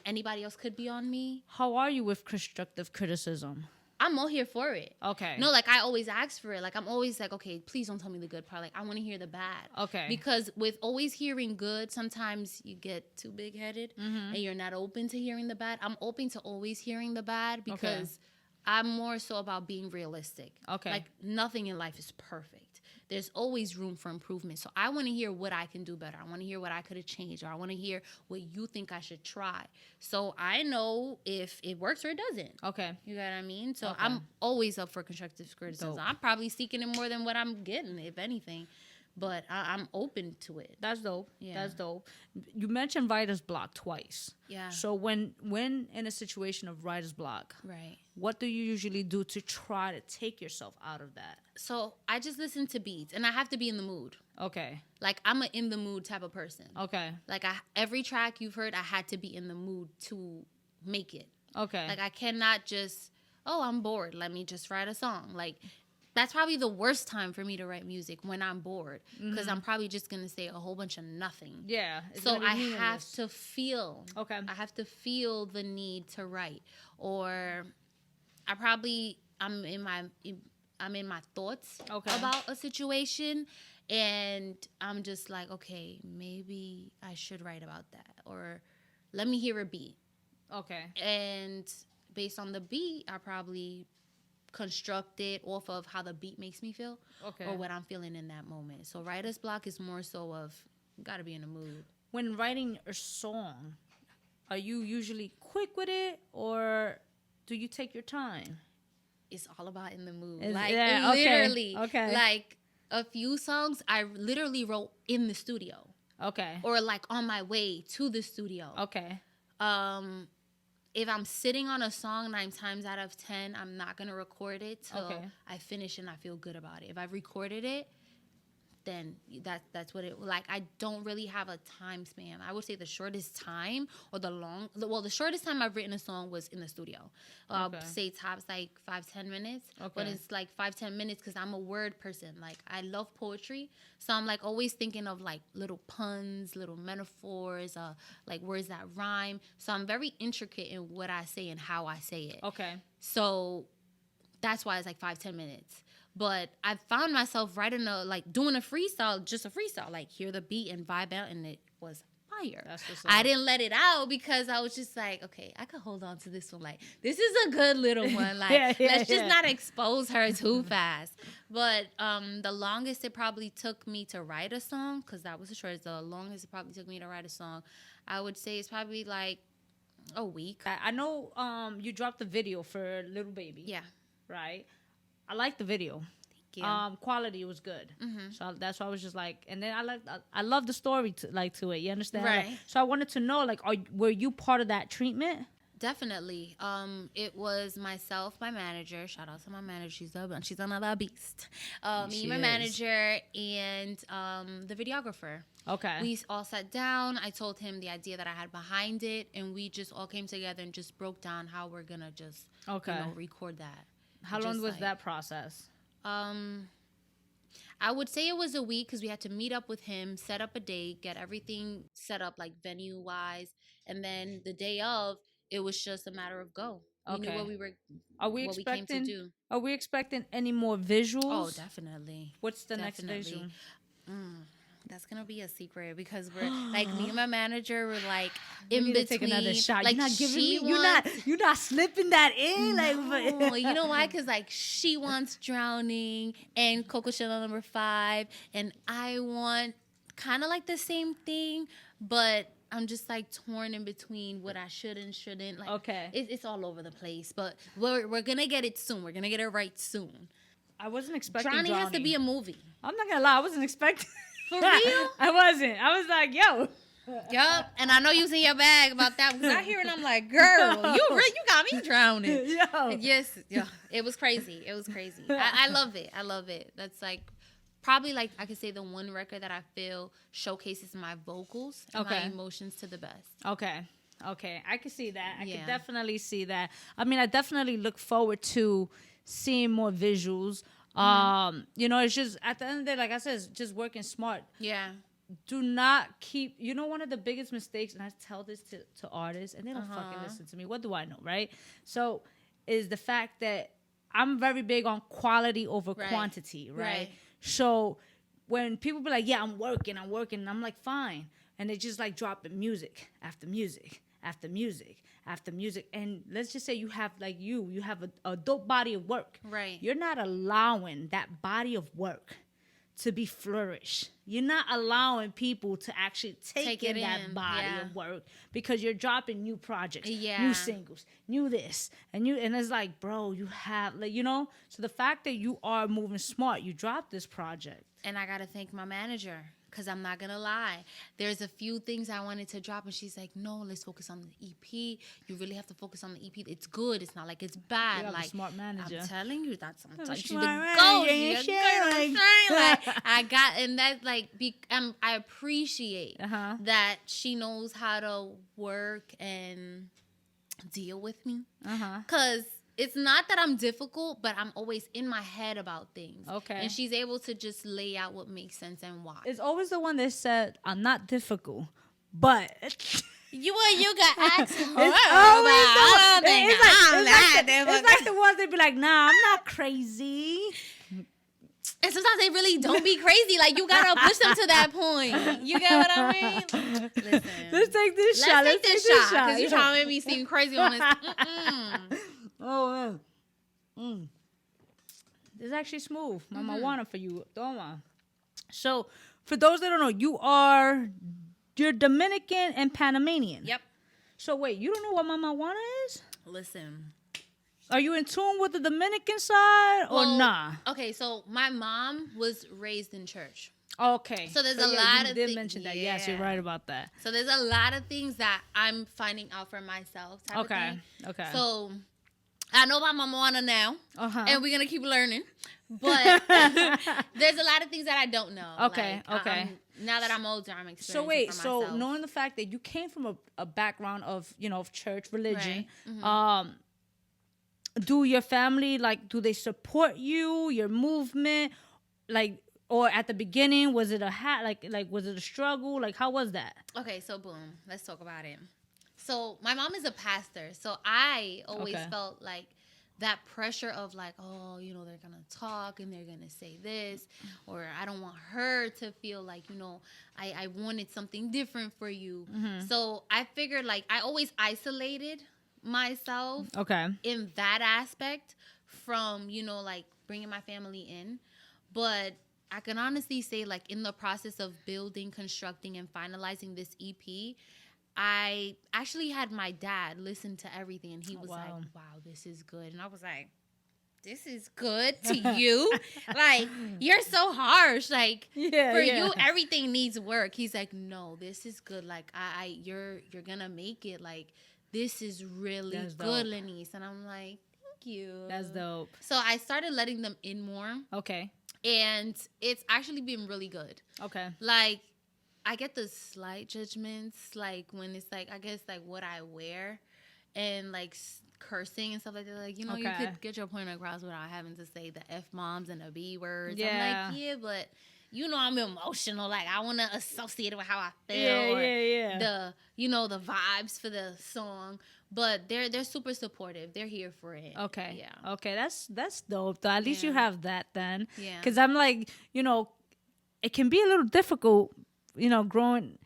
[SPEAKER 2] anybody else could be on me.
[SPEAKER 1] How are you with constructive criticism?
[SPEAKER 2] I'm all here for it.
[SPEAKER 1] Okay.
[SPEAKER 2] No, like, I always ask for it. Like, I'm always like, okay, please don't tell me the good part. Like, I want to hear the bad.
[SPEAKER 1] Okay.
[SPEAKER 2] Because with always hearing good, sometimes you get too big-headed and you're not open to hearing the bad. I'm open to always hearing the bad because I'm more so about being realistic.
[SPEAKER 1] Okay.
[SPEAKER 2] Like, nothing in life is perfect. There's always room for improvement. So I want to hear what I can do better. I want to hear what I could have changed, or I want to hear what you think I should try. So I know if it works or it doesn't.
[SPEAKER 1] Okay.
[SPEAKER 2] You know what I mean? So I'm always up for constructive criticism. I'm probably seeking it more than what I'm getting, if anything. but I'm open to it.
[SPEAKER 1] That's dope.
[SPEAKER 2] Yeah.
[SPEAKER 1] That's dope. You mentioned writer's block twice.
[SPEAKER 2] Yeah.
[SPEAKER 1] So when in a situation of writer's block,
[SPEAKER 2] Right.
[SPEAKER 1] what do you usually do to try to take yourself out of that?
[SPEAKER 2] So I just listen to beats, and I have to be in the mood.
[SPEAKER 1] Okay.
[SPEAKER 2] Like, I'm a in the mood type of person.
[SPEAKER 1] Okay.
[SPEAKER 2] Like, every track you've heard, I had to be in the mood to make it.
[SPEAKER 1] Okay.
[SPEAKER 2] Like, I cannot just, oh, I'm bored, let me just write a song. Like, that's probably the worst time for me to write music, when I'm bored, because I'm probably just going to say a whole bunch of nothing.
[SPEAKER 1] Yeah.
[SPEAKER 2] So I have to feel.
[SPEAKER 1] Okay.
[SPEAKER 2] I have to feel the need to write. Or I'm in my thoughts about a situation, and I'm just like, okay, maybe I should write about that, or let me hear a beat.
[SPEAKER 1] Okay.
[SPEAKER 2] And based on the beat, I probably construct it off of how the beat makes me feel, or what I'm feeling in that moment. So writer's block is more so of, you gotta be in the mood.
[SPEAKER 1] When writing a song, are you usually quick with it, or do you take your time?
[SPEAKER 2] It's all about in the mood.
[SPEAKER 1] Literally. Okay.
[SPEAKER 2] Like, a few songs I literally wrote in the studio.
[SPEAKER 1] Okay.
[SPEAKER 2] Or like on my way to the studio.
[SPEAKER 1] Okay.
[SPEAKER 2] If I'm sitting on a song, 9 times out of 10, I'm not going to record it till I finish and I feel good about it. If I've recorded it, then that's what it, like, I don't really have a time span. I would say the shortest time, or the shortest time I've written a song was in the studio. Say tops like 5-10 minutes. But it's like 5-10 minutes because I'm a word person. Like, I love poetry. So I'm like always thinking of like little puns, little metaphors, like words that rhyme. So I'm very intricate in what I say and how I say it.
[SPEAKER 1] Okay.
[SPEAKER 2] So that's why it's like 5-10 minutes. But I found myself doing a freestyle, just a freestyle, like hear the beat and vibe out, and it was fire.
[SPEAKER 1] That's what's
[SPEAKER 2] I didn't let it out because I was just like, okay, I could hold on to this one. Like, this is a good little one. Like, let's just not expose her too fast. But the longest it probably took me to write a song, because that was the shortest, the longest it probably took me to write a song, I would say it's probably like a week.
[SPEAKER 1] I know you dropped the video for Little Baby.
[SPEAKER 2] Yeah.
[SPEAKER 1] Right? I like the video.
[SPEAKER 2] Thank you.
[SPEAKER 1] Quality was good. So that's why I was just like, and then I love the story to it. You understand?
[SPEAKER 2] Right.
[SPEAKER 1] Like, so I wanted to know, like, were you part of that treatment?
[SPEAKER 2] Definitely. It was myself, my manager. Shout out to my manager. She's another beast. Me, my manager, and the videographer.
[SPEAKER 1] Okay.
[SPEAKER 2] We all sat down. I told him the idea that I had behind it, and we just all came together and just broke down how we're gonna just record that.
[SPEAKER 1] How long was that process?
[SPEAKER 2] I would say it was a week, because we had to meet up with him, set up a date, get everything set up, like venue-wise. And then the day of, it was just a matter of go. We knew what we came to do.
[SPEAKER 1] Are we expecting any more visuals?
[SPEAKER 2] Oh, definitely.
[SPEAKER 1] What's the next visual?
[SPEAKER 2] That's gonna be a secret, because we're like, me and my manager were like in between.
[SPEAKER 1] Take another shot.
[SPEAKER 2] Like,
[SPEAKER 1] you're not giving me. You're not slipping that in.
[SPEAKER 2] No, like, you know why? Because like, she wants Drowning and Coco Chanel #5, and I want kind of like the same thing, but I'm just like torn in between what I should and shouldn't. Like, it's all over the place. But we're gonna get it soon. We're gonna get it right soon.
[SPEAKER 1] I wasn't expecting
[SPEAKER 2] Drowning has to be a movie.
[SPEAKER 1] I'm not gonna lie. I wasn't expecting.
[SPEAKER 2] For real?
[SPEAKER 1] I wasn't. I was like, yo.
[SPEAKER 2] Yup. And I know you was in your bag about that, because I hear it and I'm like, girl, you got me drowning.
[SPEAKER 1] Yo.
[SPEAKER 2] Yes. Yeah. It was crazy. I love it. I love it. That's like probably, like, I could say the one record that I feel showcases my vocals and my emotions to the best. Okay.
[SPEAKER 1] I can see that. I can definitely see that. I mean, I definitely look forward to seeing more visuals. It's just, at the end of the day, like I said, it's just working smart.
[SPEAKER 2] Yeah.
[SPEAKER 1] Do not keep, one of the biggest mistakes, and I tell this to artists, and they don't fucking listen to me. What do I know, right? So, is the fact that I'm very big on quality over quantity, right? So, when people be like, yeah, I'm working, and I'm like, fine. And they just like dropping music after music after music after music. And let's just say you have like you have a dope body of work.
[SPEAKER 2] Right.
[SPEAKER 1] You're not allowing that body of work to be flourished. You're not allowing people to actually take in that body of work, because you're dropping new projects, new singles, new this, and it's like, bro, you have, like, so the fact that you are moving smart, you dropped this project,
[SPEAKER 2] And I got to thank my manager. Because I'm not going to lie. There's a few things I wanted to drop. And she's like, no, let's focus on the EP. You really have to focus on the EP. It's good. It's not like it's bad.
[SPEAKER 1] You have
[SPEAKER 2] like
[SPEAKER 1] a smart manager.
[SPEAKER 2] I'm telling you, that's sometimes she's the
[SPEAKER 1] smart
[SPEAKER 2] ghost.
[SPEAKER 1] manager.
[SPEAKER 2] I got, and that like, I appreciate that she knows how to work and deal with me. Because it's not that I'm difficult, but I'm always in my head about things.
[SPEAKER 1] Okay.
[SPEAKER 2] And she's able to just lay out what makes sense and why.
[SPEAKER 1] It's always the one that said, I'm not difficult, but...
[SPEAKER 2] You got asked.
[SPEAKER 1] It's like the ones that be like, nah, I'm not crazy.
[SPEAKER 2] And sometimes they really don't be crazy. Like, you got to push them to that point. You get what I mean? Listen.
[SPEAKER 1] Let's take this shot.
[SPEAKER 2] Let's take this shot. Because you're trying to make me seem crazy on this.
[SPEAKER 1] Oh, man. This is actually smooth. Mama wanna for you. Toma. So, for those that don't know, you're Dominican and Panamanian.
[SPEAKER 2] Yep.
[SPEAKER 1] So, wait, you don't know what Mama wanna is?
[SPEAKER 2] Listen.
[SPEAKER 1] Are you in tune with the Dominican side or nah?
[SPEAKER 2] Okay, so my mom was raised in church.
[SPEAKER 1] Okay.
[SPEAKER 2] So there's a lot of things. You
[SPEAKER 1] did mention that. Yes, you're right about that.
[SPEAKER 2] So there's a lot of things that I'm finding out for myself.
[SPEAKER 1] Okay.
[SPEAKER 2] So I know about Mama Juana now, and we're gonna keep learning. But there's a lot of things that I don't know.
[SPEAKER 1] Okay.
[SPEAKER 2] Now that I'm older, I'm experiencing.
[SPEAKER 1] So wait,
[SPEAKER 2] for myself.
[SPEAKER 1] so knowing the fact that you came from a background of of church religion,
[SPEAKER 2] right.
[SPEAKER 1] Do your family do they support you, your movement, or at the beginning was it was it a struggle? Like how was that?
[SPEAKER 2] Okay, so boom, let's talk about it. So my mom is a pastor, so I always felt like that pressure of oh, they're gonna talk and they're gonna say this, or I don't want her to feel like I wanted something different for you. So I figured I always isolated myself in that aspect from bringing my family in. But I can honestly say in the process of building, constructing, and finalizing this EP, I actually had my dad listen to everything, and he was like, wow, this is good. And I was like, this is good to you? You're so harsh. You, everything needs work. He's like, no, this is good. You're gonna make it. This is really good, Lenice. And I'm like, thank you.
[SPEAKER 1] That's dope.
[SPEAKER 2] So I started letting them in more.
[SPEAKER 1] Okay.
[SPEAKER 2] And it's actually been really good.
[SPEAKER 1] Okay.
[SPEAKER 2] I get the slight judgments, when it's I guess what I wear and cursing and stuff like that. You could get your point across without having to say the F-bombs and the B words.
[SPEAKER 1] Yeah.
[SPEAKER 2] I'm but I'm emotional. I want to associate it with how I feel.
[SPEAKER 1] Yeah.
[SPEAKER 2] The vibes for the song. But they're super supportive. They're here for it.
[SPEAKER 1] Okay.
[SPEAKER 2] Yeah.
[SPEAKER 1] Okay, that's dope. At least you have that then.
[SPEAKER 2] Yeah.
[SPEAKER 1] Because I'm it can be a little difficult, growing.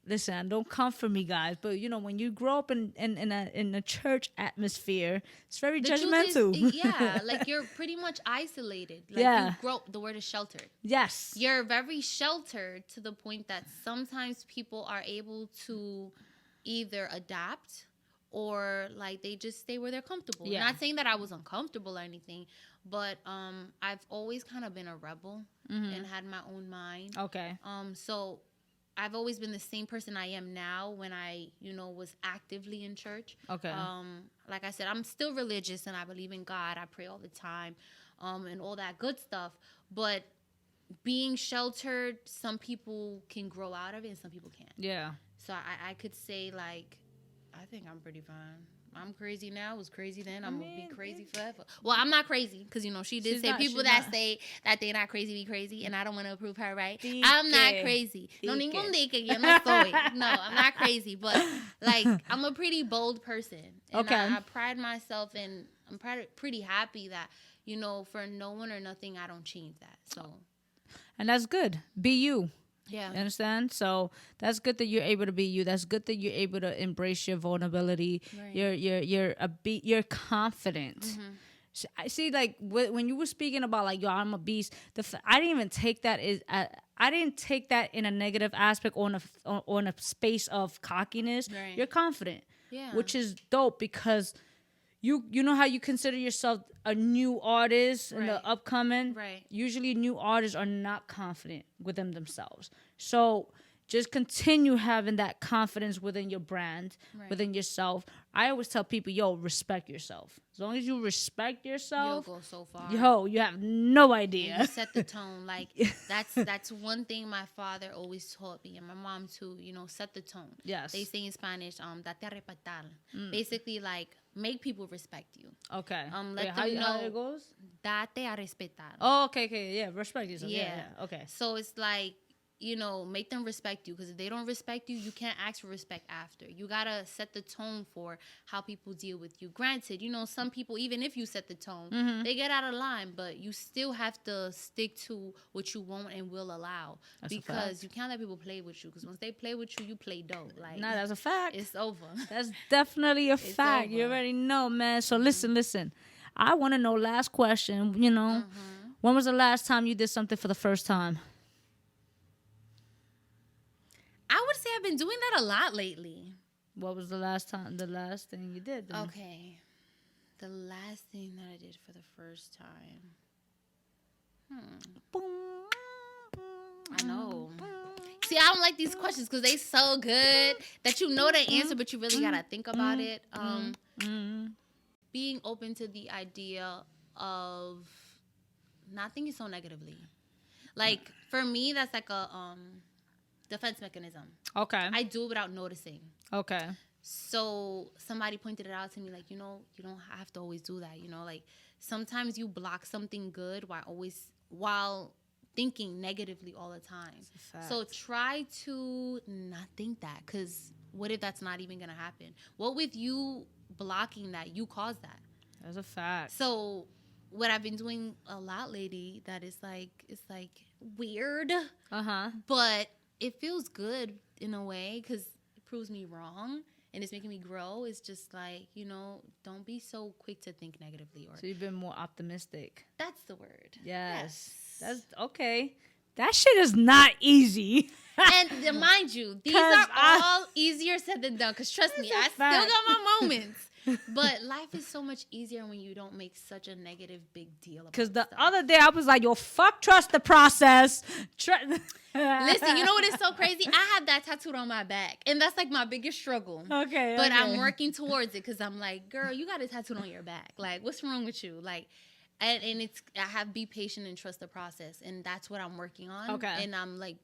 [SPEAKER 1] Listen, don't come for me, guys. But when you grow up in a church atmosphere, it's very judgmental.
[SPEAKER 2] You're pretty much isolated.
[SPEAKER 1] You
[SPEAKER 2] grow. The word is sheltered.
[SPEAKER 1] Yes,
[SPEAKER 2] you're very sheltered to the point that sometimes people are able to either adapt or they just stay where they're comfortable.
[SPEAKER 1] Yeah.
[SPEAKER 2] Not saying that I was uncomfortable or anything, but I've always kind of been a rebel and had my own mind.
[SPEAKER 1] Okay.
[SPEAKER 2] So I've always been the same person I am now when I, was actively in church.
[SPEAKER 1] Okay.
[SPEAKER 2] Like I said, I'm still religious and I believe in God. I pray all the time, and all that good stuff. But being sheltered, some people can grow out of it and some people can't.
[SPEAKER 1] Yeah.
[SPEAKER 2] So I could say I think I'm pretty fine. I'm crazy now. I was crazy then. I'm going to be crazy forever. Well, I'm not crazy because, she did say people that say that they're not crazy be crazy, and I don't want to prove her right. I'm not crazy. No ningún dique, yo no soy. No, I'm not crazy, but, I'm a pretty bold person. And I pride myself, and I'm pretty happy that, for no one or nothing, I don't change that. So.
[SPEAKER 1] And that's good. Be you.
[SPEAKER 2] Yeah.
[SPEAKER 1] You understand? So that's good that you're able to be you. That's good that you're able to embrace your vulnerability. Right. You're confident. Mm-hmm. So I see, when you were speaking about yo, I'm a beast. I didn't even take that I didn't take that in a negative aspect or in a space of cockiness.
[SPEAKER 2] Right.
[SPEAKER 1] You're confident.
[SPEAKER 2] Yeah.
[SPEAKER 1] Which is dope because you know how you consider yourself a new artist in the
[SPEAKER 2] Right.
[SPEAKER 1] upcoming?
[SPEAKER 2] Right.
[SPEAKER 1] Usually new artists are not confident within themselves. So just continue having that confidence within your brand,
[SPEAKER 2] Right.
[SPEAKER 1] within yourself. I always tell people, yo, respect yourself. As long as you respect
[SPEAKER 2] You'll
[SPEAKER 1] yourself,
[SPEAKER 2] go so far.
[SPEAKER 1] yo, you have no
[SPEAKER 2] And
[SPEAKER 1] idea.
[SPEAKER 2] you set the tone. Like that's one thing my father always taught me, and my mom too. You know, set the tone.
[SPEAKER 1] Yes.
[SPEAKER 2] They say in Spanish, date a respetar. Basically, like make people respect you.
[SPEAKER 1] Okay.
[SPEAKER 2] Let
[SPEAKER 1] how
[SPEAKER 2] them know.
[SPEAKER 1] how it goes?
[SPEAKER 2] Date a respetar.
[SPEAKER 1] Oh, okay. Yeah, respect yourself. Yeah.
[SPEAKER 2] Yeah.
[SPEAKER 1] Okay.
[SPEAKER 2] So it's like, you know, make them respect you, because if they don't respect you, you can't ask for respect after. You gotta set the tone for how people deal with you. Granted, you know, some people, even if you set the tone, they get out of line, but you still have to stick to what you won't and will allow.
[SPEAKER 1] That's a
[SPEAKER 2] because
[SPEAKER 1] fact.
[SPEAKER 2] you can't let people play with you, because once they play with you, you play dope. Like,
[SPEAKER 1] Nah, that's a fact.
[SPEAKER 2] it's over.
[SPEAKER 1] That's definitely a fact. You
[SPEAKER 2] over.
[SPEAKER 1] already know, man. So listen. I want to know, last question, you know, when was the last time you did something for the first time?
[SPEAKER 2] I would say I've been doing that a lot lately.
[SPEAKER 1] What was the last thing you did? Then?
[SPEAKER 2] Okay. The last thing that I did for the first time. I know. See, I don't like these questions because they so good that you know the answer, but you really gotta think about it. Being open to the idea of not thinking so negatively. Like for me, that's like a defense mechanism.
[SPEAKER 1] Okay.
[SPEAKER 2] I do it without noticing.
[SPEAKER 1] Okay.
[SPEAKER 2] So somebody pointed it out to me, like, you know, you don't have to always do that. You know, like sometimes you block something good while thinking negatively all the time. So try to not think that, because what if that's not even gonna happen? What with you blocking that, you caused that.
[SPEAKER 1] That's a fact.
[SPEAKER 2] So what I've been doing a lot lately, that is like, it's like weird, but it feels good in a way because it proves me wrong and it's making me grow. It's just like, you know, don't be so quick to think negatively. Or
[SPEAKER 1] So you've been more optimistic.
[SPEAKER 2] that's the word.
[SPEAKER 1] Yes. That's okay. That shit is not easy.
[SPEAKER 2] And mind you, these are all easier said than done. Because trust me, I still got my moments. But life is so much easier when you don't make such a negative big deal about it.
[SPEAKER 1] Because the other day I was like, yo, trust the process.
[SPEAKER 2] Listen, you know what is so crazy? I have that tattooed on my back. And that's like my biggest struggle.
[SPEAKER 1] Okay.
[SPEAKER 2] But I'm working towards it because I'm like, girl, you got it tattooed on your back. Like, what's wrong with you? Like, and it's, I have be patient and trust the process. And that's what I'm working on.
[SPEAKER 1] Okay.
[SPEAKER 2] And I'm like,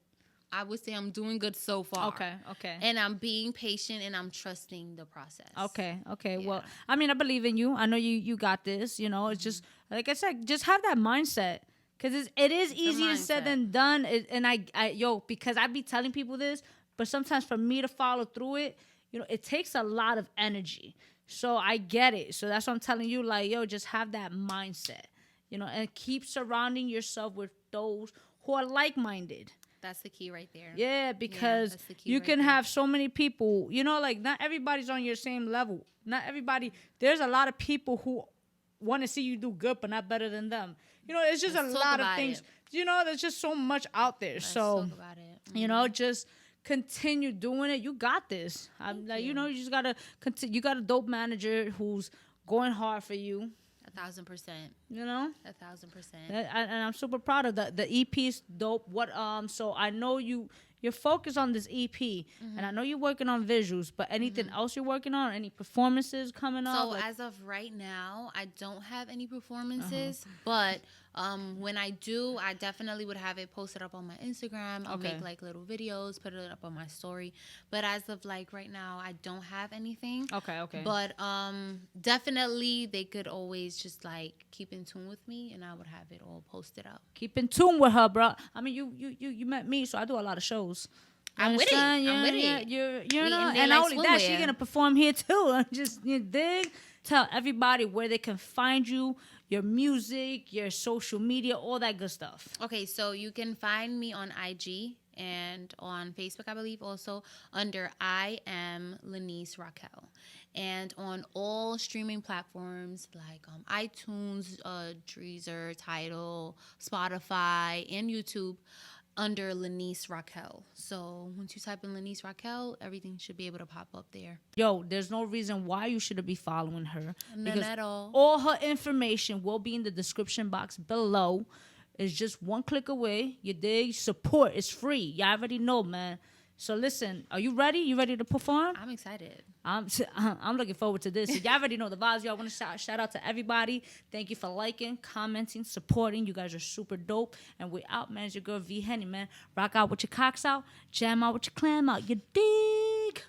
[SPEAKER 2] I would say I'm doing good so far.
[SPEAKER 1] Okay.
[SPEAKER 2] And I'm being patient and I'm trusting the process.
[SPEAKER 1] Okay.
[SPEAKER 2] Yeah.
[SPEAKER 1] Well, I mean, I believe in you. I know you got this. You know, it's just, like I said, just have that mindset. Because it is easier said than done. Because I be telling people this, but sometimes for me to follow through it, you know, it takes a lot of energy. So I get it. So that's what I'm telling you. Like, yo, just have that mindset, you know, and keep surrounding yourself with those who are like-minded.
[SPEAKER 2] That's the key right there.
[SPEAKER 1] Yeah, because you can have so many people, you know, like not everybody's on your same level. Not everybody. There's a lot of people who want to see you do good, but not better than them. You know, it's just a lot of things. You know, there's just so much out there.
[SPEAKER 2] Let's
[SPEAKER 1] so,
[SPEAKER 2] talk about it.
[SPEAKER 1] You know, just continue doing it. You got this. I'm like, you know, you just gotta continue. You got a dope manager who's going hard for you.
[SPEAKER 2] 1,000%.
[SPEAKER 1] You know,
[SPEAKER 2] 1,000%.
[SPEAKER 1] And I'm super proud of that. The EP's dope. So I know you're focused on this EP, and I know you're working on visuals. But anything else you're working on? Any performances coming up?
[SPEAKER 2] So as of right now, I don't have any performances, but when I do, I definitely would have it posted up on my Instagram. I'll make like little videos, put it up on my story. But as of like right now, I don't have anything.
[SPEAKER 1] Okay.
[SPEAKER 2] But definitely they could always just like keep in tune with me, and I would have it all posted up.
[SPEAKER 1] Keep in tune with her, bro. I mean, you met me, so I do a lot of shows.
[SPEAKER 2] I'm with it. I'm with it.
[SPEAKER 1] You know, and not only that, she's gonna perform here too. Just dig. Tell everybody where they can find you, your music, your social media, all that good stuff.
[SPEAKER 2] Okay, so you can find me on IG and on Facebook, I believe, also under I am Lenice Raquel, and on all streaming platforms like iTunes, Deezer, Tidal, Spotify, and YouTube. under Lenice Raquel. So once you type in Lenice Raquel, everything should be able to pop up there.
[SPEAKER 1] Yo, there's no reason why you shouldn't be following her.
[SPEAKER 2] None at all.
[SPEAKER 1] All her information will be in the description box below. It's just one click away. You dig? Support is free. Y'all already know, man. So listen, are you ready? You ready to perform?
[SPEAKER 2] I'm excited.
[SPEAKER 1] I'm looking forward to this. So y'all already know the vibes. Y'all want to shout out to everybody. Thank you for liking, commenting, supporting. You guys are super dope. And we're out, man. It's your girl V-Henny, man. Rock out with your cocks out. Jam out with your clam out. You dig?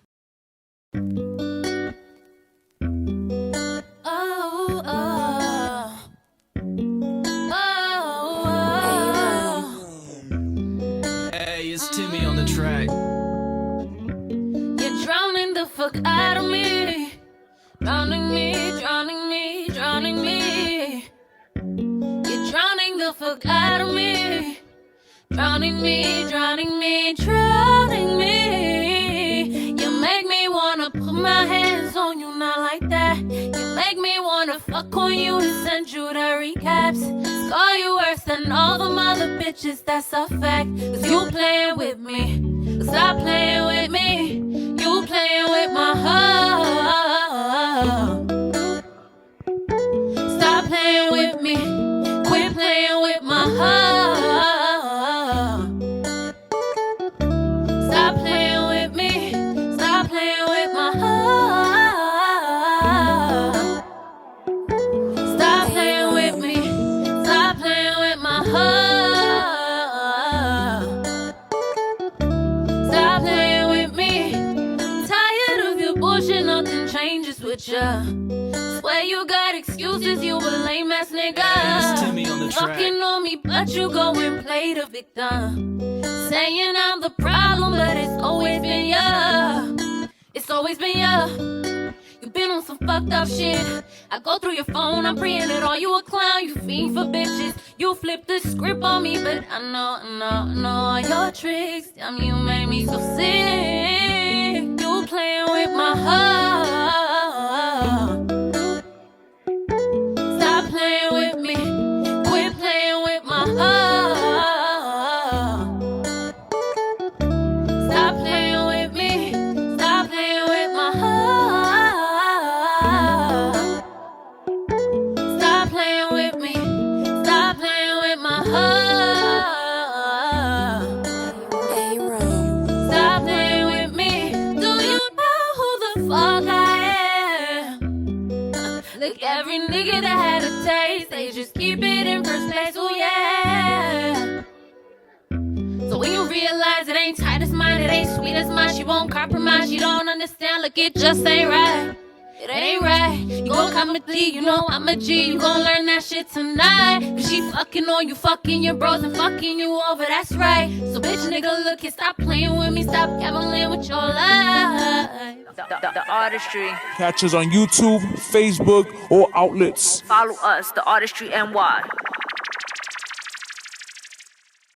[SPEAKER 3] Hey, it's Timmy on the track.
[SPEAKER 2] Fuck out of me, drowning me, drowning me, drowning me. You're drowning the fuck out of me, drowning me, drowning me, drowning me. You make me wanna put my hands on you, not like that. You make me wanna fuck on you and send you the recaps. Scar you worse than all the mother bitches, that's a fact. Cause you playing with me, stop playing with me. You playing with my heart. Stop playing with me. Quit playing with my heart. Stop playing with me. Stop playing with my heart. Stop playing with me. Stop playing with my heart. Stop playing with me. Bullshit, nothing changes with ya. Swear you got excuses, you a lame ass nigga. Fucking on me, but you go and play the victim. Saying I'm the problem, but it's always been ya. It's always been ya. You been on some fucked up shit. I go through your phone, I'm praying that all you a clown. You fiend for bitches. You flip the script on me, but I know all your tricks. Damn, you made me so sick. You playing with my heart. Stop playing with me. Quit playing with my heart. Stop playing with me. Stop playing with my heart. Stop playing with me. Stop playing with my heart. Stop playing with me. Do you know who the fuck I am? Look, every nigga that had a taste, they just keep it in first place. Oh yeah. So when you realize it ain't tight as mine, it ain't sweet as mine, she won't compromise. You don't understand. Look, it just ain't right. It ain't right. You gon' come with me, you know I'm a G. You gon' learn that shit tonight. Cause she fucking on you, fucking your bros and fucking you over, that's right. So bitch nigga, look it, stop playing with me, stop gambling with your life.
[SPEAKER 1] The Artistry.
[SPEAKER 4] Catch us on YouTube, Facebook, or outlets.
[SPEAKER 1] Follow us, The Artistry NY.